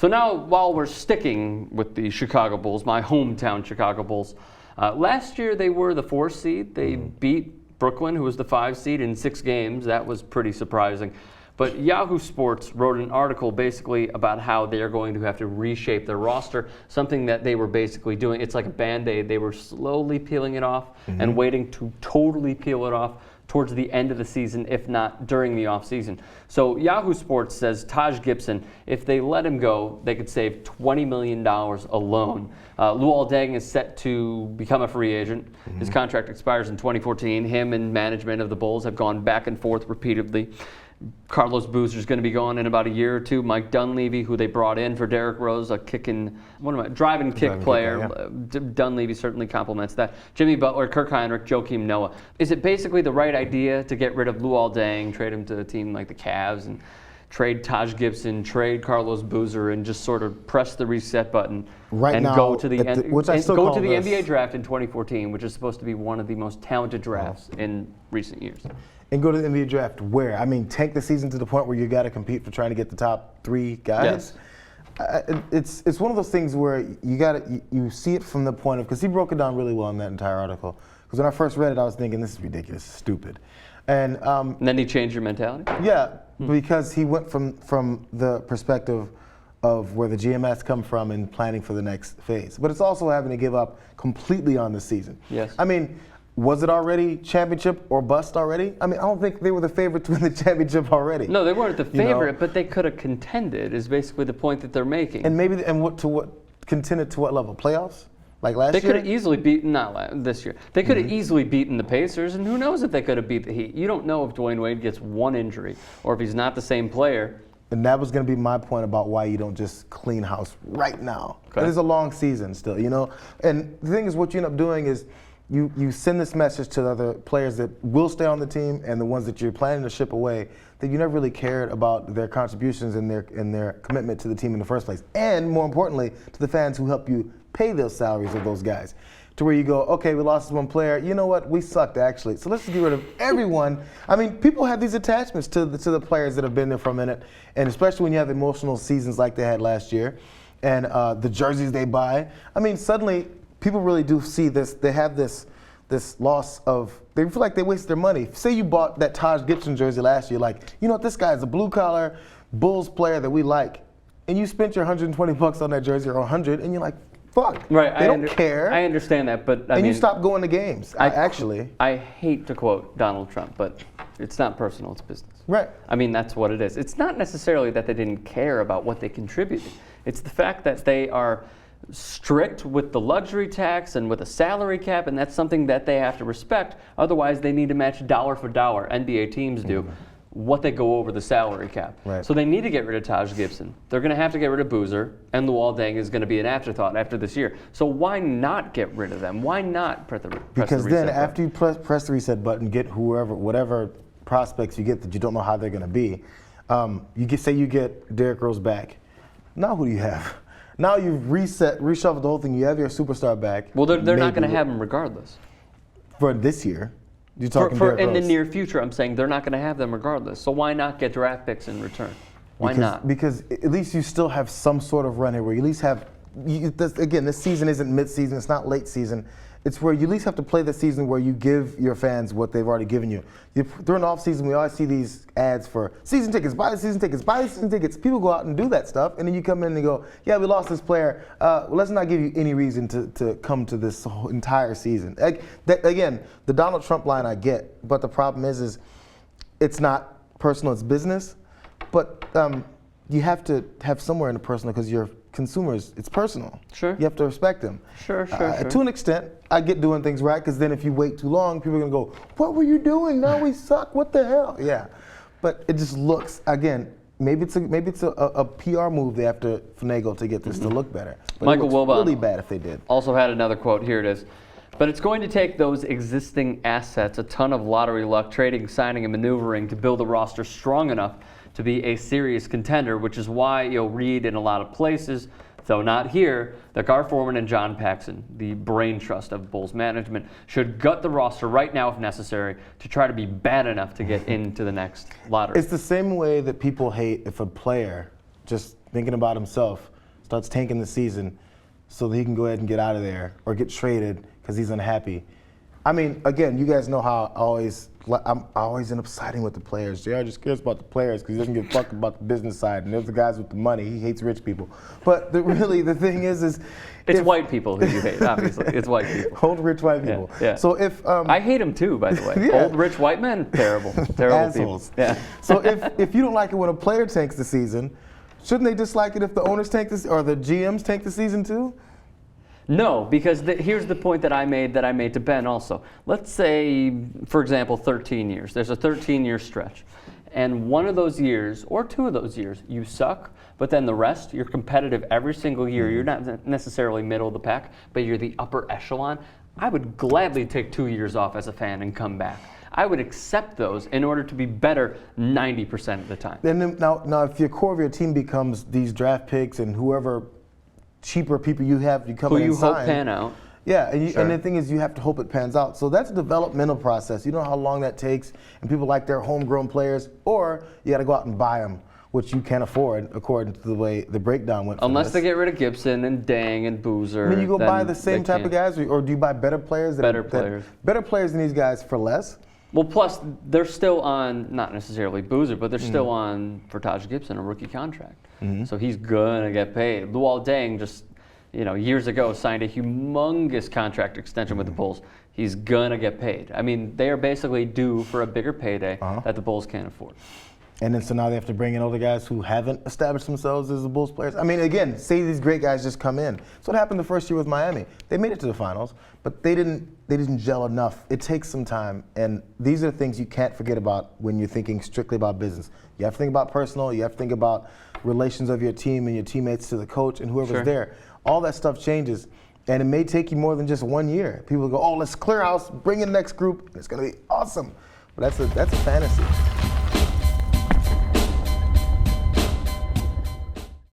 So now, while we're sticking with the Chicago Bulls, my hometown Chicago Bulls, last year they were the 4th seed. They beat Brooklyn, who was the 5 seed, in 6 games. That was pretty surprising. But Yahoo Sports wrote an article basically about how they are going to have to reshape their roster, something that they were basically doing. It's like a Band-Aid. They were slowly peeling it off and waiting to totally peel it off towards the end of the season, if not during the offseason. So Yahoo Sports says Taj Gibson, if they let him go, they could save $20 million alone. Luol Deng is set to become a free agent. His contract expires in 2014. Him and management of the Bulls have gone back and forth repeatedly. Carlos Boozer's going to be gone in about a year or two. Mike Dunleavy, who they brought in for Derrick Rose, a drive and kick player. Dunleavy certainly complements that. Jimmy Butler, Kirk Heinrich, Joakim Noah. Is it basically the right idea to get rid of Luol Deng, trade him to a team like the Cavs, and trade Taj Gibson, trade Carlos Boozer, and just sort of press the reset button go to the NBA draft in 2014, which is supposed to be one of the most talented drafts in recent years? And go to the NBA draft where? I mean, tank the season to the point where you got to compete for trying to get the top 3 guys? Yes. It's one of those things where you see it from the point of, because he broke it down really well in that entire article. Because when I first read it, I was thinking, this is ridiculous, stupid. And then he changed your mentality? Yeah, because he went from the perspective of where the GMS come from and planning for the next phase. But it's also having to give up completely on the season. Yes. I mean, was it already championship or bust already? I mean, I don't think they were the favorite to win the championship already. No, they weren't the favorite, but they could have contended, is basically the point that they're making. And maybe, contended to what level? Playoffs? Like last year? They could have easily beaten, not this year, they could have easily beaten the Pacers, and who knows if they could have beat the Heat. You don't know if Dwayne Wade gets one injury or if he's not the same player. And that was going to be my point about why you don't just clean house right now. Okay. It is a long season still, you know? And the thing is, what you end up doing is, you send this message to the other players that will stay on the team and the ones that you're planning to ship away, that you never really cared about their contributions and their commitment to the team in the first place. And more importantly, to the fans who help you pay those salaries of those guys. To where you go, okay, we lost one player. You know what? We sucked, actually. So let's just get rid of everyone. I mean, people have these attachments to the players that have been there for a minute, and especially when you have emotional seasons like they had last year, and the jerseys they buy. I mean, suddenly, people really do see this. They have this loss of, they feel like they wasted their money. Say you bought that Taj Gibson jersey last year, like, you know what, this guy's a blue-collar Bulls player that we like, and you spent your $120 on that jersey, or $100, and you're like, fuck. Right. They don't care. I understand that, but I mean, you stop going to games. I hate to quote Donald Trump, but it's not personal, it's business. Right. I mean, that's what it is. It's not necessarily that they didn't care about what they contributed. It's the fact that they are strict with the luxury tax and with a salary cap, and that's something that they have to respect. Otherwise, they need to match dollar for dollar. NBA teams do. What they go over the salary cap. Right. So they need to get rid of Taj Gibson. They're going to have to get rid of Boozer, and Luol Deng is going to be an afterthought after this year. So why not get rid of them? Why not press the reset button? Because then after you press the reset button, get whatever prospects you get that you don't know how they're going to be, you get Derrick Rose back. Now who do you have? Now you've reshuffled the whole thing. You have your superstar back. Well, they're not going to have him regardless. For this year. You're talking for in the near future, I'm saying they're not going to have them regardless. So why not get draft picks in return? Why not? Because at least you still have some sort of run here where you at least have, again, this season isn't mid-season, it's not late season. It's where you at least have to play the season where you give your fans what they've already given you. During the off-season, we always see these ads for season tickets, buy the season tickets, buy the season tickets. People go out and do that stuff, and then you come in and go, yeah, we lost this player. Well, let's not give you any reason to come to this whole entire season. Again, the Donald Trump line I get, but the problem is it's not personal, it's business. But you have to have somewhere in the personal because you're consumers, it's personal. Sure. You have to respect them. Sure. To an extent, I get doing things right, because then if you wait too long, people are going to go, what were you doing? Now we suck. What the hell? Yeah. But it just looks, again, maybe it's a PR move they have to finagle to get this to look better. But Michael it looks Wilbon really bad if they did. Also had another quote. Here it is. But it's going to take those existing assets, a ton of lottery luck, trading, signing, and maneuvering to build a roster strong enough to be a serious contender, which is why you'll read in a lot of places, though not here, that Gar Forman and John Paxson, the brain trust of Bulls management, should gut the roster right now if necessary to try to be bad enough to get into the next lottery. It's the same way that people hate if a player just thinking about himself, starts tanking the season so that he can go ahead and get out of there or get traded because he's unhappy. I mean, again, you guys know how I always end up siding with the players. JR just cares about the players because he doesn't give a fuck about the business side. And there's the guys with the money. He hates rich people. But really, the thing is it's white people who you hate, obviously. It's white people. Old, rich white people. Yeah. So if I hate them too, by the way. Yeah. Old, rich white men, terrible assholes. people. Yeah. So if you don't like it when a player tanks the season, shouldn't they dislike it if the owners tank this or the GMs tank the season too? No, because here's the point that I made to Ben also. Let's say, for example, 13 years. There's a 13-year stretch. And one of those years, or two of those years, you suck, but then the rest, you're competitive every single year. You're not necessarily middle of the pack, but you're the upper echelon. I would gladly take 2 years off as a fan and come back. I would accept those in order to be better 90% of the time. And then, now, if your core of your team becomes these draft picks and whoever cheaper people you have you come in and sign. Who you hope pan out. Yeah, and the thing is you have to hope it pans out. So that's a developmental process. You know how long that takes, and people like their homegrown players, or you got to go out and buy them, which you can't afford according to the way the breakdown went. Unless they get rid of Gibson and Deng and Boozer. I mean, you go buy the same type of guys, or do you buy better players? Better players than these guys for less? Well, plus they're still on, not necessarily Boozer, but they're still on, for Taj Gibson, a rookie contract. So he's gonna get paid. Luol Deng just, years ago signed a humongous contract extension with the Bulls. He's gonna get paid. I mean, they are basically due for a bigger payday that the Bulls can't afford. And then so now they have to bring in other guys who haven't established themselves as the Bulls players. I mean, again, say these great guys just come in. So what happened the first year with Miami? They made it to the finals, but they didn't gel enough. It takes some time, and these are the things you can't forget about when you're thinking strictly about business. You have to think about personal. You have to think about relations of your team and your teammates to the coach and whoever's there. All that stuff changes, and it may take you more than just 1 year. People go, oh, let's clear house, bring in the next group, and it's going to be awesome. But that's a fantasy.